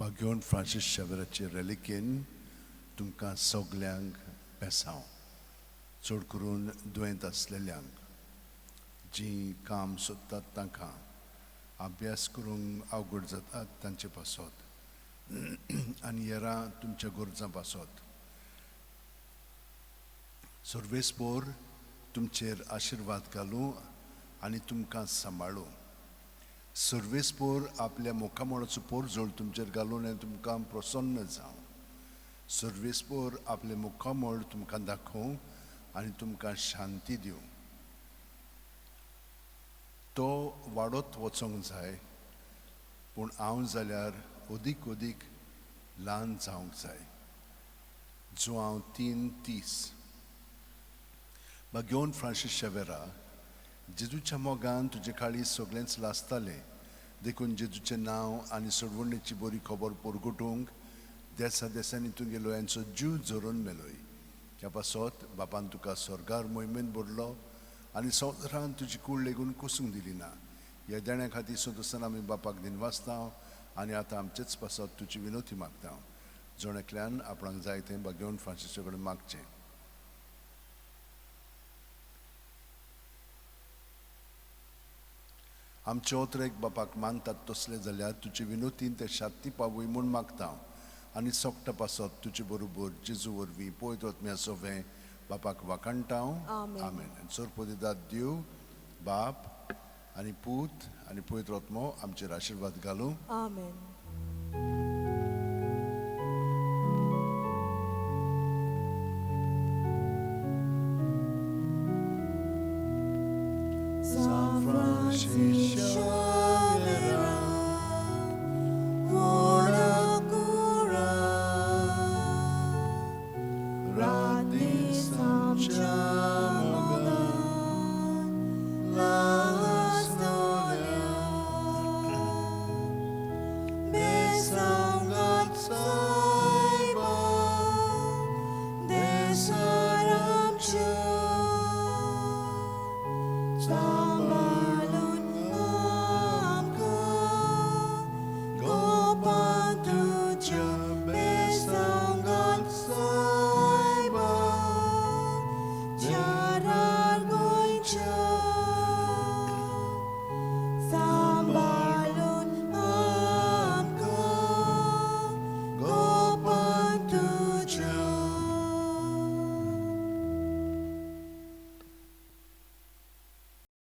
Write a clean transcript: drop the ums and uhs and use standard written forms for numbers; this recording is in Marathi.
घेवन फ्रांसीस शेवेराचे रेलिकेन तुमकां सगल्यांक बेसांव, चड करून दुयेंत आसलेल्यांक, जीं काम सोदतात तांकां, अभ्यास करूंक अवघड जातात तांचे पासत आनी हेरां तुमच्या गरजां पासत सर्वेस्पोर तुमचेर आशिर्वाद घालूं आनी तुमकां सांबाळूं. सर्वेस्पोर आपल्या मोखामोळाचो पोरजोळ तुमचेर घालून आनी तुमकां प्रसन्न जावं. सर्वेस्पोर आपले मुखामोळ तुमकां दाखोवं आनी तुमकां शांती दिवं. तो वाडत वचोंक जाय, पूण हांव जाल्यार अदीक अदीक ल्हान जावंक जाय. जुआंव 3:30. घेवन फ्रांसीस शेवेरा, जेजूच्या मोगान तुजे काळी सगळेंच लासतालें, देखून जेजूचें नांव आनी सोडवणेची बरी खबर परगटूंक देसा देसांनी तुगेलो यांचो जीव जोरून मेलोय. ह्या पासत बापान तुका स्वर्गार मोहिमेन भरलो आनी संवसारान तुजी कूड लेगून कुसूंक दिली ना. ह्या देण्या खातीर सोदसान आमी बापाक दिनवासतांव आनी आतां आमचेच पासत तुजी विनोती मागता. जोण आपणाक जाय तें घेवन फ्रांसीसा कडेन मागचें. आमचे ओतरेक बापाक मानतात तसले जाल्यार तुजे विनोतीन ते शांती पावूय म्हूण मागता आनी सोगटा पासत तुजे बरोबर जेजू वरवीं पळयत वतम्या सोवें बापाक वाखाणटाव. आमेन. सोरपोदिदाद देव बाप आनी पूत आनी पवित्र आत्मो आमचेर आशिर्वाद घालूं. आमेन.